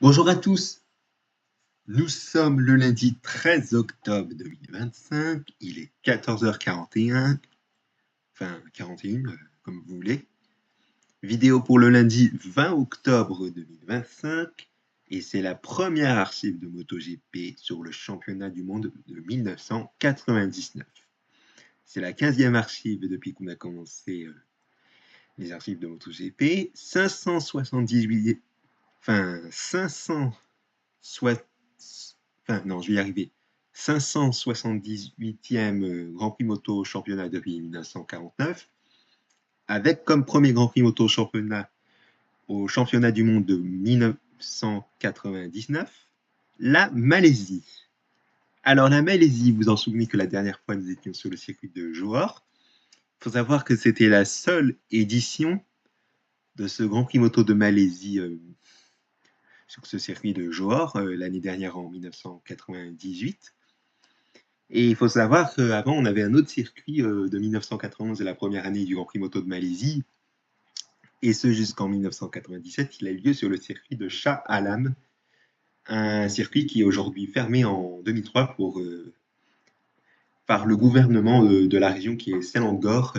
Bonjour à tous, nous sommes le lundi 13 octobre 2025, il est 14h41, enfin 41 comme vous voulez. Vidéo pour le lundi 20 octobre 2025 et c'est la première archive de MotoGP sur le championnat du monde de 1999. C'est la 15e archive depuis qu'on a commencé les archives de MotoGP, 578, enfin 578e Grand Prix Moto Championnat depuis 1949, avec comme premier Grand Prix Moto Championnat au Championnat du Monde de 1999, la Malaisie. Alors la Malaisie, vous en souvenez que la dernière fois nous étions sur le circuit de Johor. Il faut savoir que c'était la seule édition de ce Grand Prix Moto de Malaisie sur ce circuit de Johor l'année dernière en 1998. Et il faut savoir qu'avant, on avait un autre circuit de 1991, la première année du Grand Prix Moto de Malaisie, et ce jusqu'en 1997, il a eu lieu sur le circuit de Shah Alam, un circuit qui est aujourd'hui fermé en 2003 par le gouvernement de la région qui est Selangor,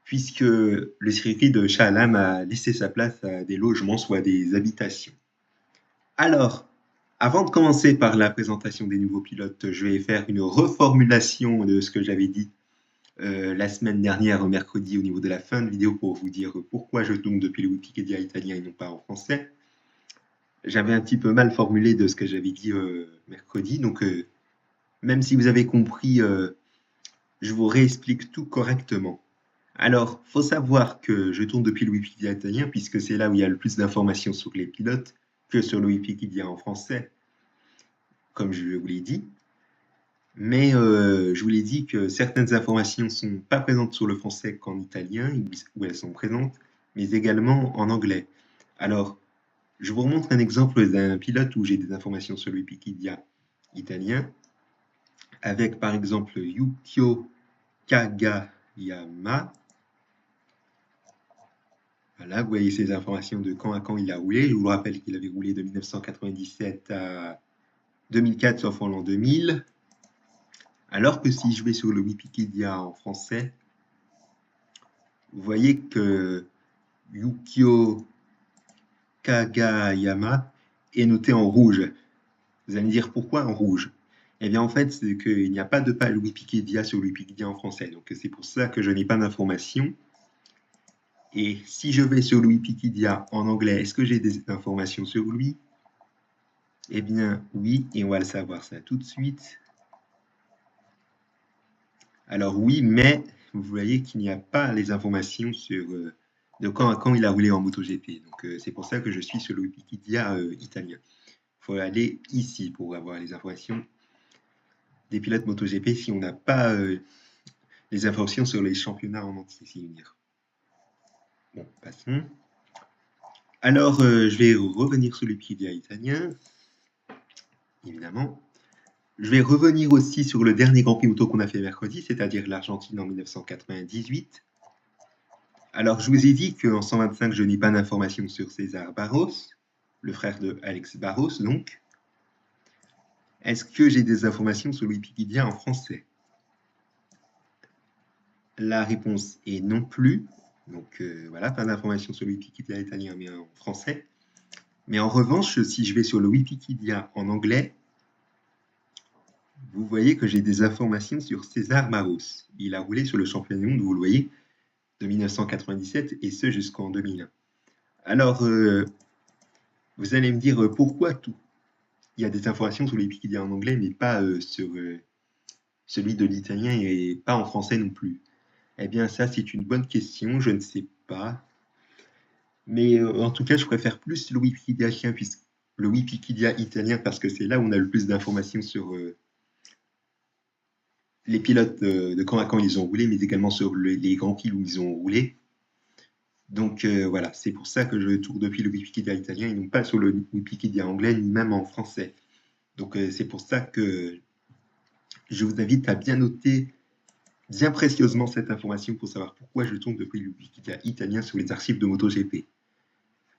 puisque le circuit de Shah Alam a laissé sa place à des logements, soit des habitations. Alors, avant de commencer par la présentation des nouveaux pilotes, je vais faire une reformulation de ce que j'avais dit la semaine dernière, mercredi, au niveau de la fin de vidéo, pour vous dire pourquoi je tourne depuis le Wikipédia italien et non pas en français. J'avais un petit peu mal formulé de ce que j'avais dit mercredi, donc même si vous avez compris, je vous réexplique tout correctement. Alors, faut savoir que je tourne depuis le Wikipédia italien, puisque c'est là où il y a le plus d'informations sur les pilotes, que sur le Wikipédia en français, comme je vous l'ai dit. Mais je vous l'ai dit que certaines informations ne sont pas présentes sur le français qu'en italien, où elles sont présentes, mais également en anglais. Alors, je vous remontre un exemple d'un pilote où j'ai des informations sur le Wikipédia italien, avec par exemple Yukio Kagayama. Voilà, vous voyez ces informations de quand à quand il a roulé. Je vous rappelle qu'il avait roulé de 1997 à 2004, sauf en l'an 2000. Alors que si je vais sur le Wikipédia en français, vous voyez que Yukio Kagayama est noté en rouge. Vous allez me dire pourquoi en rouge? Eh bien en fait, c'est qu'il n'y a pas de page Wikipédia sur le Wikipédia en français. Donc c'est pour ça que je n'ai pas d'informations. Et si je vais sur le Wikipédia en anglais, est-ce que j'ai des informations sur lui? Eh bien oui, et on va le savoir ça tout de suite. Alors oui, mais vous voyez qu'il n'y a pas les informations sur de quand à quand il a roulé en MotoGP. Donc c'est pour ça que je suis sur le Wikipédia italien. Il faut aller ici pour avoir les informations des pilotes MotoGP si on n'a pas les informations sur les championnats en entier, si dire. Bon, passons. Alors, je vais revenir sur le Wikipédia italien, évidemment. Je vais revenir aussi sur le dernier Grand Prix Moto qu'on a fait mercredi, c'est-à-dire l'Argentine en 1998. Alors, je vous ai dit qu'en 125, je n'ai pas d'informations sur César Barros, le frère de Alex Barros, donc. Est-ce que j'ai des informations sur le Wikipédia en français? La réponse est non plus. Donc voilà, pas d'informations sur le Wikipédia italien, mais en français. Mais en revanche, si je vais sur le Wikipédia en anglais, vous voyez que j'ai des informations sur César Barros. Il a roulé sur le championnat du monde, vous le voyez, de 1997 et ce jusqu'en 2001. Alors, vous allez me dire pourquoi tout? Il y a des informations sur le Wikipédia en anglais, mais pas sur celui de l'italien et pas en français non plus. Eh bien, ça, c'est une bonne question, je ne sais pas. Mais en tout cas, je préfère plus le Wikipédia italien parce que c'est là où on a le plus d'informations sur les pilotes de quand à quand ils ont roulé, mais également sur les grands prix où ils ont roulé. Donc voilà, c'est pour ça que je tourne depuis le Wikipédia italien et non pas sur le Wikipédia anglais, ni même en français. Donc c'est pour ça que je vous invite à bien noter bien précieusement cette information pour savoir pourquoi je tourne depuis le Wikipédia italien sur les archives de MotoGP.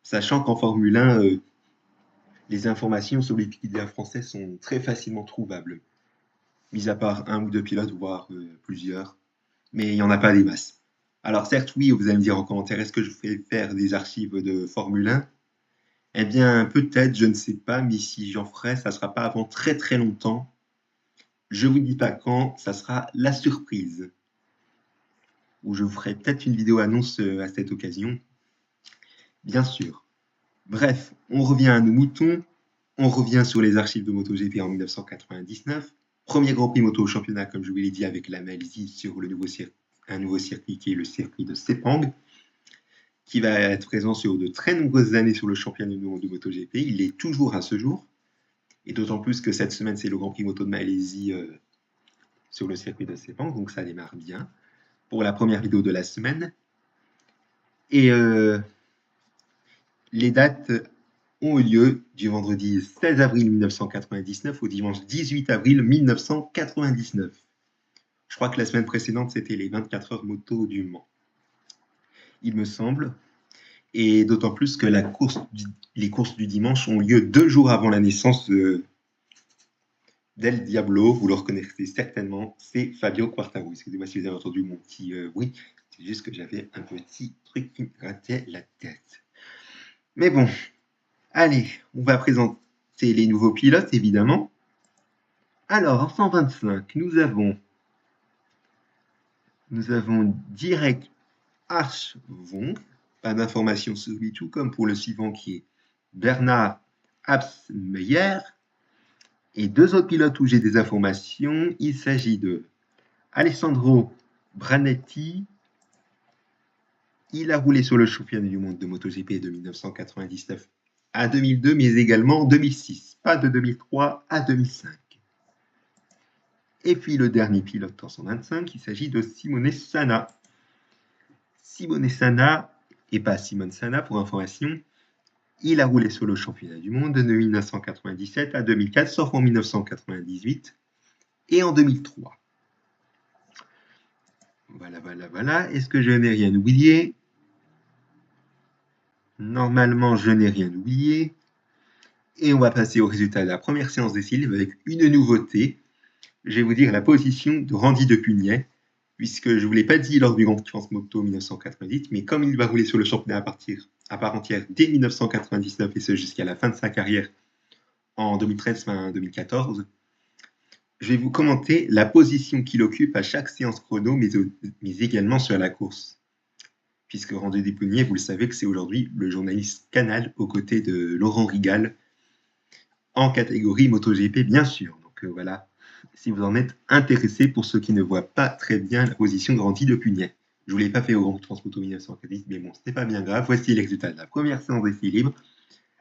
Sachant qu'en Formule 1, les informations sur les Wikipédia français sont très facilement trouvables, mis à part un ou deux pilotes, voire plusieurs, mais il n'y en a pas des masses. Alors certes, oui, vous allez me dire en commentaire, est-ce que je vais faire des archives de Formule 1? Eh bien, peut-être, je ne sais pas, mais si j'en ferai, ça ne sera pas avant très très longtemps. Je vous dis pas quand, ça sera la surprise. Ou je vous ferai peut-être une vidéo annonce à cette occasion, bien sûr. Bref, on revient à nos moutons, on revient sur les archives de MotoGP en 1999. Premier Grand Prix moto au championnat, comme je vous l'ai dit, avec la Malaisie sur un nouveau circuit qui est le circuit de Sepang, qui va être présent sur de très nombreuses années sur le championnat du monde de MotoGP. Il est toujours à ce jour, et d'autant plus que cette semaine, c'est le Grand Prix moto de Malaisie sur le circuit de Sepang, donc ça démarre bien pour la première vidéo de la semaine. Et les dates ont eu lieu du vendredi 16 avril 1999 au dimanche 18 avril 1999. Je crois que la semaine précédente, c'était les 24 heures moto du Mans, il me semble. Et d'autant plus que les courses du dimanche ont lieu 2 jours avant la naissance d'El Diablo. Vous le reconnaissez certainement, c'est Fabio Quartararo. Excusez-moi si vous avez entendu mon petit oui, c'est juste que j'avais un petit truc qui me grattait la tête. Mais bon, allez, on va présenter les nouveaux pilotes, évidemment. Alors, en 125, nous avons Dirk Hartwig. Pas d'informations sur lui, tout comme pour le suivant qui est Bernard Absmeyer. Et deux autres pilotes où j'ai des informations, il s'agit de Alessandro Branetti. Il a roulé sur le championnat du monde de MotoGP de 1999 à 2002, mais également en 2006, pas de 2003 à 2005. Et puis le dernier pilote en 125, il s'agit de Simone Sana. Simone Sana, et pas Simone Sana pour information, il a roulé sur le championnat du monde de 1997 à 2004, sauf en 1998 et en 2003. Voilà. Est-ce que je n'ai rien oublié? Normalement, je n'ai rien oublié. Et on va passer au résultat de la première séance d'essai libre avec une nouveauté. Je vais vous dire la position de Randy Depugnet, puisque je ne vous l'ai pas dit lors du Grand Prix France Moto 1998, mais comme il va rouler sur le championnat à part entière dès 1999 et ce jusqu'à la fin de sa carrière en 2013 fin 2014, je vais vous commenter la position qu'il occupe à chaque séance chrono, mais également sur la course. Puisque Randy Depugnet, vous le savez que c'est aujourd'hui le journaliste Canal aux côtés de Laurent Rigal en catégorie MotoGP, bien sûr. Donc voilà, si vous en êtes intéressé, pour ceux qui ne voient pas très bien la position de Randy Depugnet. Je ne vous l'ai pas fait au Grand Prix France Moto 1990, mais bon, ce n'est pas bien grave. Voici les résultats de la première séance d'essai libre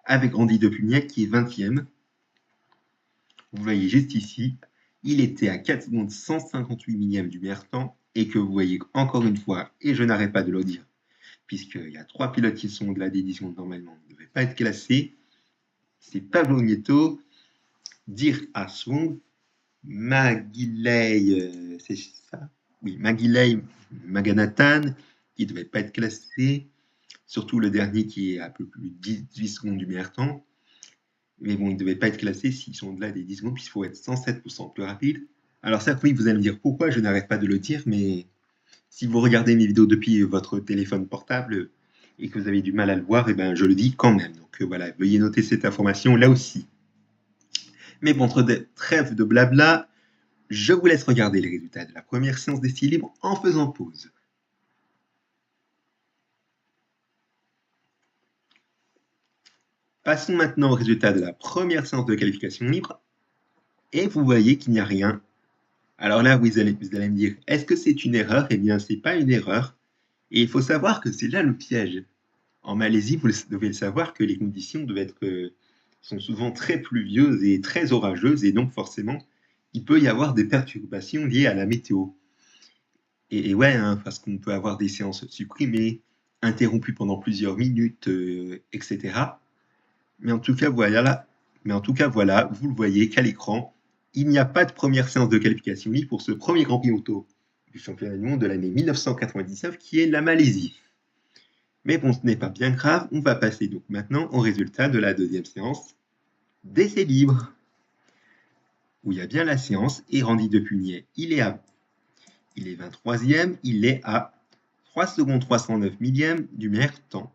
avec Randy Depugnet qui est 20e. Vous voyez juste ici, il était à 4 secondes 158 millièmes du meilleur temps et que vous voyez encore une fois, et je n'arrête pas de le dire, puisqu'il y a 3 pilotes qui sont au-delà des 10 secondes normalement, ne devaient pas être classés. C'est Pablo Nieto, Dirk Hartwig, Magilei, c'est ça? Oui, Magilei Maganathan, qui ne devait pas être classé, surtout le dernier qui est à peu plus de 18 secondes du meilleur temps. Mais bon, ils ne devaient pas être classés s'ils sont au-delà des 10 secondes, puisqu'il faut être 107% plus rapide. Alors certes, oui, vous allez me dire pourquoi, je n'arrête pas de le dire, mais si vous regardez mes vidéos depuis votre téléphone portable et que vous avez du mal à le voir, eh ben, je le dis quand même. Donc voilà, veuillez noter cette information là aussi. Mais bon, entre des trêves de blabla, je vous laisse regarder les résultats de la première séance d'essai libre en faisant pause. Passons maintenant aux résultats de la première séance de qualification libre. Et vous voyez qu'il n'y a rien. Alors là, vous allez me dire, est-ce que c'est une erreur? Eh bien, ce n'est pas une erreur. Et il faut savoir que c'est là le piège. En Malaisie, vous devez le savoir que les conditions sont souvent très pluvieuses et très orageuses. Et donc, forcément, il peut y avoir des perturbations liées à la météo. Et ouais, hein, parce qu'on peut avoir des séances supprimées, interrompues pendant plusieurs minutes, etc. Mais en tout cas, voilà, vous le voyez qu'à l'écran, il n'y a pas de première séance de qualification libre pour ce premier Grand Prix moto du championnat du monde de l'année 1999 qui est la Malaisie. Mais bon, ce n'est pas bien grave, on va passer donc maintenant au résultat de la deuxième séance d'essais libres, où il y a bien la séance, et Randy Depugnet, il est 23e, il est à 3 secondes 309 millièmes du meilleur temps.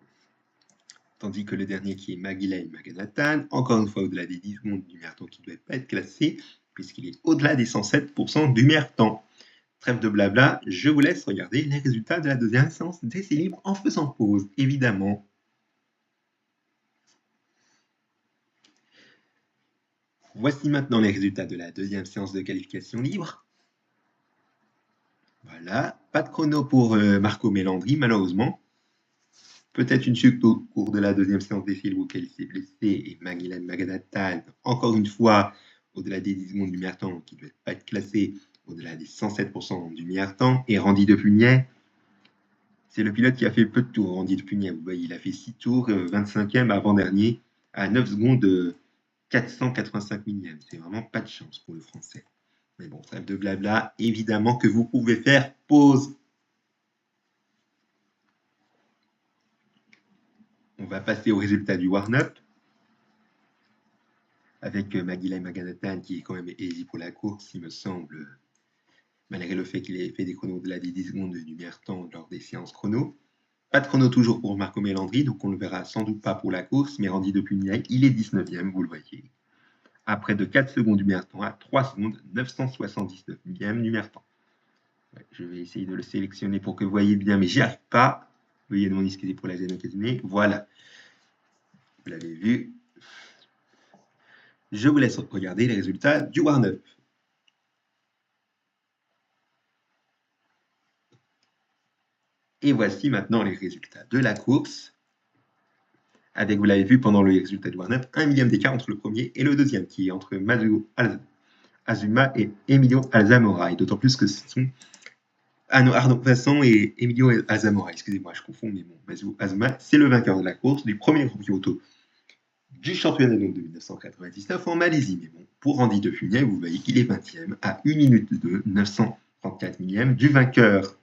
Tandis que le dernier qui est Magilay Maganathan, encore une fois au-delà des 10 secondes du meilleur temps qui ne doit pas être classé, puisqu'il est au-delà des 107% du meilleur temps. Trêve de blabla, je vous laisse regarder les résultats de la deuxième séance d'essais libres en faisant pause, évidemment. Voici maintenant les résultats de la deuxième séance de qualification libre. Voilà, pas de chrono pour Marco Melandri, malheureusement. Peut-être une chute au cours de la deuxième séance d'essais libres auquel il s'est blessé, et Magilay Maganathan, encore une fois, au-delà des 10 secondes du meilleur temps, qui ne doit pas être classé au-delà des 107% du meilleur temps, et Randy Depugnet, c'est le pilote qui a fait peu de tours, Randy Depugnet, vous voyez, il a fait 6 tours, 25e avant-dernier, à 9 secondes de 485 millièmes. C'est vraiment pas de chance pour le français. Mais bon, trêve de blabla, évidemment que vous pouvez faire pause. On va passer au résultat du warm-up, avec Magilay Maganathan qui est quand même easy pour la course, il me semble, malgré le fait qu'il ait fait des chronos au-delà des 10 secondes du meilleur temps lors des séances chrono. Pas de chrono toujours pour Marco Melandri, donc on ne le verra sans doute pas pour la course, mais Randy Depugnet, il est 19e, vous le voyez. À près de 4 secondes du meilleur temps, à 3 secondes 979 millièmes du meilleur temps. Ouais, je vais essayer de le sélectionner pour que vous voyez bien, mais j'y arrive pas. Veuillez demander excusez pour la gêne occasionnée. Voilà. Vous l'avez vu. Je vous laisse regarder les résultats du warm-up. Et voici maintenant les résultats de la course. Avec, vous l'avez vu pendant le résultat du warm-up, 1 millième d'écart entre le premier et le deuxième, qui est entre Mazuo Azuma et Emilio Alzamora. Et d'autant plus que ce sont Arnaud Vincent et Emilio Alzamora. Excusez-moi, je confonds, mais bon, Mazuo Azuma, c'est le vainqueur de la course, du premier Grand Prix auto du championnat du monde de 1999 en Malaisie. Mais bon, pour Randy Depugnet, vous voyez qu'il est 20e à 1 minute de 934 millièmes du vainqueur.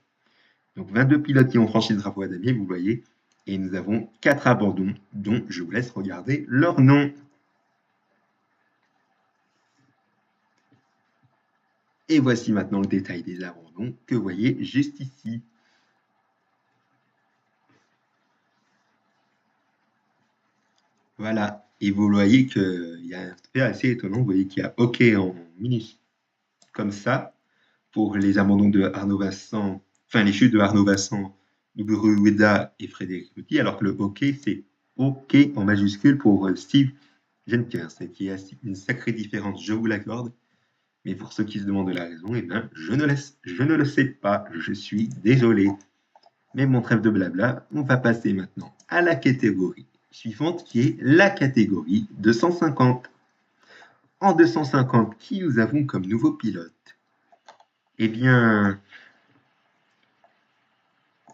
Donc 22 pilotes qui ont franchi le drapeau à damier, vous voyez, et nous avons 4 abandons, dont je vous laisse regarder leurs noms. Et voici maintenant le détail des abandons que vous voyez juste ici. Voilà, et vous voyez qu'il y a un fait assez étonnant, vous voyez qu'il y a OK en minus comme ça, pour les abandons de Arnaud Vincent, enfin les chutes de Arnaud Vincent, Nuguru Ueda et Frédéric Petit, alors que le OK, c'est OK en majuscule pour Steve Jenkins, et qui a une sacrée différence, je vous l'accorde. Mais pour ceux qui se demandent la raison, eh bien, je ne le sais pas, je suis désolé. Mais mon trêve de blabla, on va passer maintenant à la catégorie suivante, qui est la catégorie 250. En 250, qui nous avons comme nouveau pilote? Eh bien,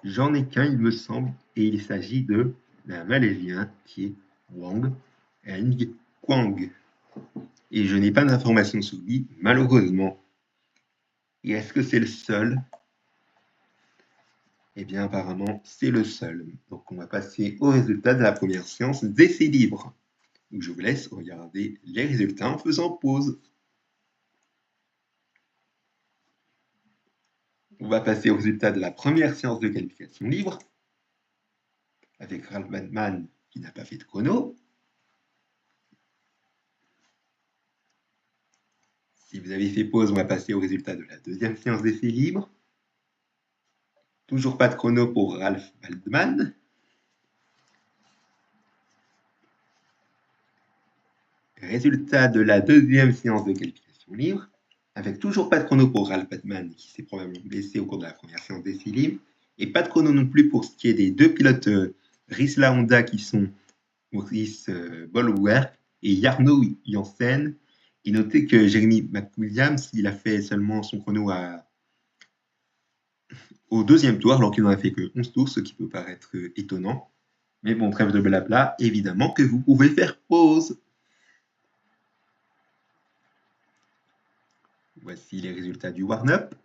j'en ai qu'un, il me semble, et il s'agit d'un Malaisien qui est Wang Eng Kwang. Et je n'ai pas d'informations sur lui, malheureusement. Et est-ce que c'est le seul? Eh bien, apparemment, c'est le seul. Donc, on va passer au résultat de la première séance d'essais libres. Donc, je vous laisse regarder les résultats en faisant pause. On va passer au résultat de la première séance de qualification libre, avec Ralph Batman qui n'a pas fait de chrono. Si vous avez fait pause, on va passer au résultat de la deuxième séance d'essais libres. Toujours pas de chrono pour Ralph Batman. Résultat de la deuxième séance de qualification libre, avec toujours pas de chrono pour Ralph Batman, qui s'est probablement blessé au cours de la première séance d'essais libres, et pas de chrono non plus pour ce qui est des deux pilotes Risla Honda qui sont Maurice Bollwerk et Jarno Janssen. Et notez que Jeremy McWilliams, il a fait seulement son chrono au deuxième tour, alors qu'il n'en a fait que 11 tours, ce qui peut paraître étonnant. Mais bon, trêve de blabla, évidemment que vous pouvez faire pause. Voici les résultats du warm-up.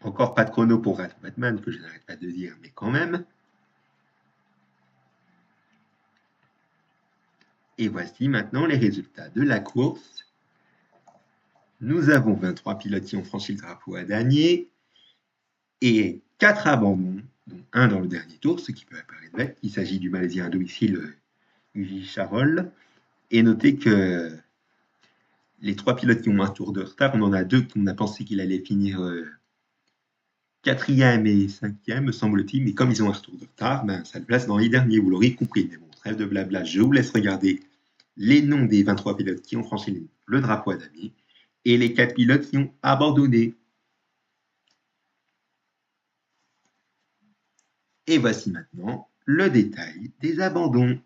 Encore pas de chrono pour Ralph Batman, que je n'arrête pas de dire, mais quand même. Et voici maintenant les résultats de la course. Nous avons 23 pilotes qui ont franchi le drapeau à damier et 4 abandons, dont un dans le dernier tour, ce qui peut apparaître bête. Il s'agit du Malaisien à domicile Uvi Charol. Et notez que les 3 pilotes qui ont un tour de retard, on en a 2 qu'on a pensé qu'il allait finir quatrième et cinquième, me semble-t-il, mais comme ils ont un retour de retard, ça le place dans les derniers, vous l'aurez compris. Mais bon, trêve de blabla, je vous laisse regarder les noms des 23 pilotes qui ont franchi le drapeau à damier et les 4 pilotes qui ont abandonné. Et voici maintenant le détail des abandons.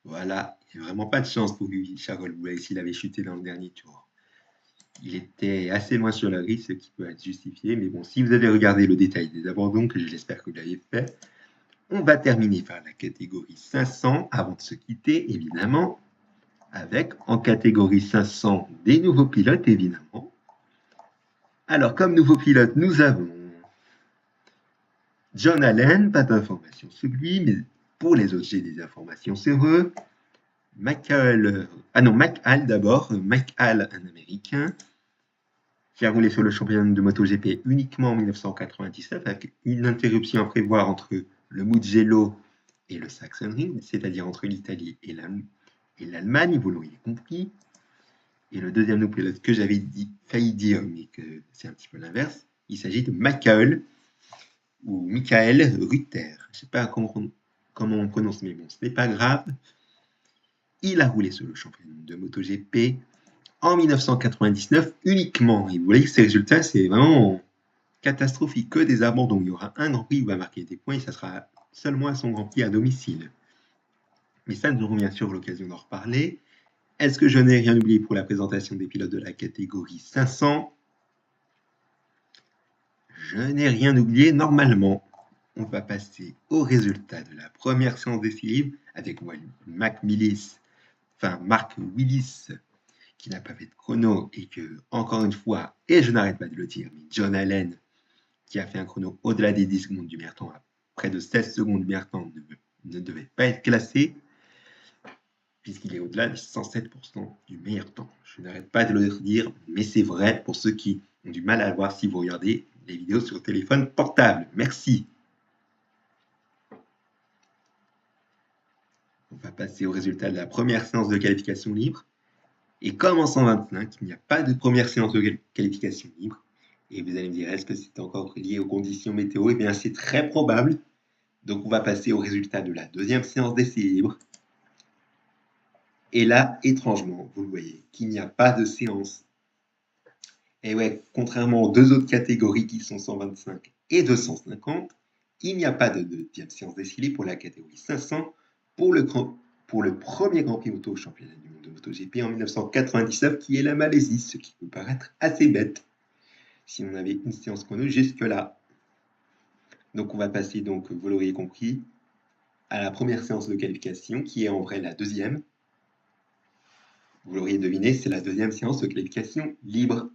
Voilà, il n'y a vraiment pas de chance pour lui, Charles Boulay, s'il avait chuté dans le dernier tour. Il était assez loin sur la grille, ce qui peut être justifié. Mais bon, si vous avez regardé le détail des abandons, que j'espère que vous l'avez fait, on va terminer par la catégorie 500 avant de se quitter, évidemment, avec en catégorie 500 des nouveaux pilotes, évidemment. Alors, comme nouveau pilote, nous avons John Allen, pas d'informations sur lui, mais pour les autres, j'ai des informations sur eux. McHale d'abord, McHale, un Américain, qui a roulé sur le championnat de MotoGP uniquement en 1997, avec une interruption à prévoir entre le Mugello et le Sachsenring, c'est-à-dire entre l'Italie et l'Allemagne, vous l'auriez compris. Et le deuxième pilote que j'avais failli dire, mais que c'est un petit peu l'inverse, il s'agit de Michael ou Michael Rutter. Je ne sais pas comment on prononce, mais bon, ce n'est pas grave. Il a roulé sur le championnat de MotoGP en 1999 uniquement. Et vous voyez que ces résultats, c'est vraiment catastrophique, que des abandons. Il y aura un Grand Prix où il va marquer des points et ça sera seulement à son Grand Prix à domicile. Mais ça, nous aurons bien sûr l'occasion d'en reparler. Est-ce que je n'ai rien oublié pour la présentation des pilotes de la catégorie 500? Je n'ai rien oublié normalement. On va passer aux résultats de la première séance d'essai libre avec Mark Willis, qui n'a pas fait de chrono et que, encore une fois, et je n'arrête pas de le dire, mais John Allen, qui a fait un chrono au-delà des 10 secondes du meilleur temps, à près de 16 secondes du meilleur temps, ne devait pas être classé, puisqu'il est au-delà des 107% du meilleur temps. Je n'arrête pas de le dire, mais c'est vrai pour ceux qui ont du mal à voir si vous regardez les vidéos sur téléphone portable. Merci. On va passer au résultat de la première séance de qualification libre. Et comme en 125, il n'y a pas de première séance de qualification libre, et vous allez me dire, est-ce que c'est encore lié aux conditions météo? Eh bien, c'est très probable. Donc, on va passer au résultat de la deuxième séance d'essai libre. Et là, étrangement, vous le voyez, qu'il n'y a pas de séance. Et ouais, contrairement aux deux autres catégories qui sont 125 et 250, il n'y a pas de deuxième séance d'essai libre pour la catégorie 500 pour le premier Grand Prix Moto au championnat du monde de MotoGP en 1997, qui est la Malaisie, ce qui peut paraître assez bête si on avait une séance chrono jusque-là. Donc on va passer, donc, vous l'auriez compris, à la première séance de qualification, qui est en vrai la deuxième. Vous l'auriez deviné, c'est la deuxième séance de qualification libre,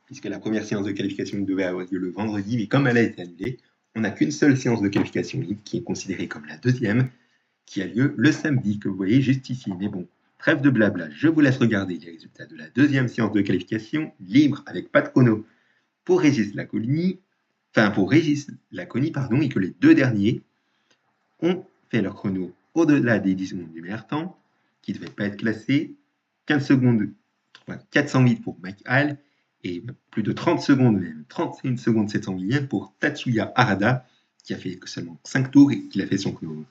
puisque la première séance de qualification devait avoir lieu le vendredi, mais comme elle a été annulée, on n'a qu'une seule séance de qualification libre, qui est considérée comme la deuxième, qui a lieu le samedi, que vous voyez juste ici. Mais bon, trêve de blabla, je vous laisse regarder les résultats de la deuxième séance de qualification libre avec pas de chrono pour Régis Laconi, et que les deux derniers ont fait leur chrono au-delà des 10 secondes du meilleur temps, qui ne devait pas être classé, 15 secondes, 408 pour Mike Hall, et plus de 30 secondes, même 31 secondes 700 millième pour Tatsuya Harada, qui a fait que seulement 5 tours et qui a fait son chrono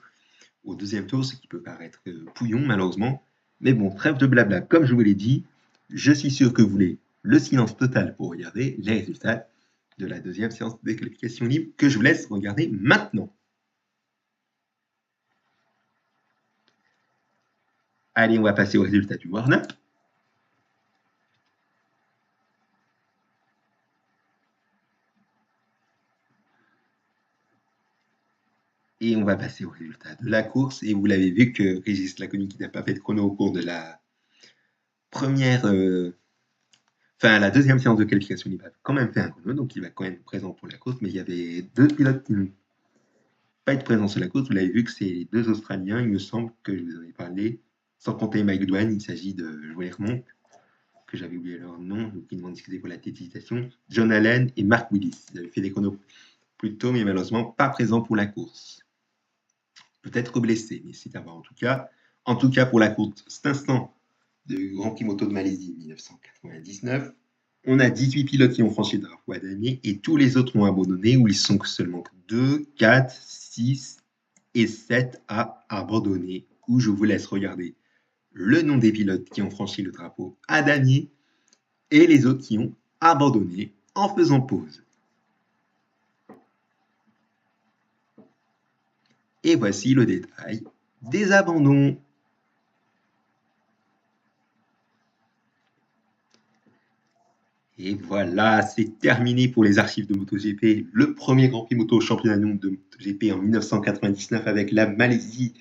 au deuxième tour, ce qui peut paraître pouillon malheureusement. Mais bon, trêve de blabla, comme je vous l'ai dit, je suis sûr que vous voulez le silence total pour regarder les résultats de la deuxième séance de qualification libre que je vous laisse regarder maintenant. Allez, on va passer au résultat du warm-up. Et on va passer au résultat de la course. Et vous l'avez vu que Régis Laconi, qui n'a pas fait de chrono au cours de la la deuxième séance de qualification, il a quand même fait un chrono, donc il va quand même être présent pour la course. Mais il y avait deux pilotes pas être présents sur la course. Vous l'avez vu que c'est les deux Australiens, il me semble que je vous en ai parlé. Sans compter Mike Dwan, il s'agit de, je vous les remonte, que j'avais oublié leur nom, donc ils m'ont excusé pour la tétisation. John Allen et Mark Willis. Ils avaient fait des chronos plus tôt, mais malheureusement pas présents pour la course. Peut-être blessés, mais c'est à voir en tout cas. En tout cas, pour la course, cet instant du Grand Prix Moto de Malaisie 1999, on a 18 pilotes qui ont franchi le drapeau à damier et tous les autres ont abandonné, où ils sont seulement 2, 4, 6 et 7 à abandonner, où je vous laisse regarder le nom des pilotes qui ont franchi le drapeau à damier et les autres qui ont abandonné en faisant pause. Et voici le détail des abandons. Et voilà, c'est terminé pour les archives de MotoGP. Le premier Grand Prix moto championnat du monde de MotoGP en 1999 avec la Malaisie.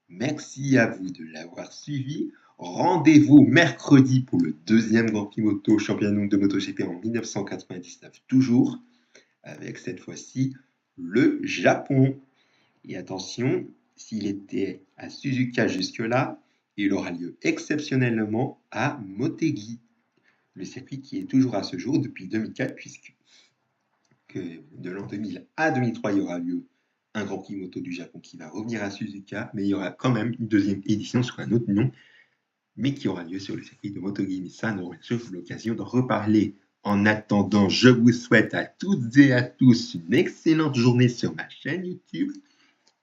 Merci à vous de l'avoir suivi. Rendez-vous mercredi pour le deuxième Grand Prix moto championnat du monde de MotoGP en 1999 toujours, avec cette fois-ci le Japon. Et attention, s'il était à Suzuka jusque-là, il aura lieu exceptionnellement à Motegi, le circuit qui est toujours à ce jour depuis 2004, puisque de l'an 2000 à 2003, il y aura lieu un Grand Prix moto du Japon qui va revenir à Suzuka, mais il y aura quand même une deuxième édition sur un autre nom, mais qui aura lieu sur le circuit de Motegi. Mais ça, nous aurons l'occasion d'en reparler. En attendant, je vous souhaite à toutes et à tous une excellente journée sur ma chaîne YouTube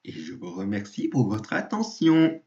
et je vous remercie pour votre attention.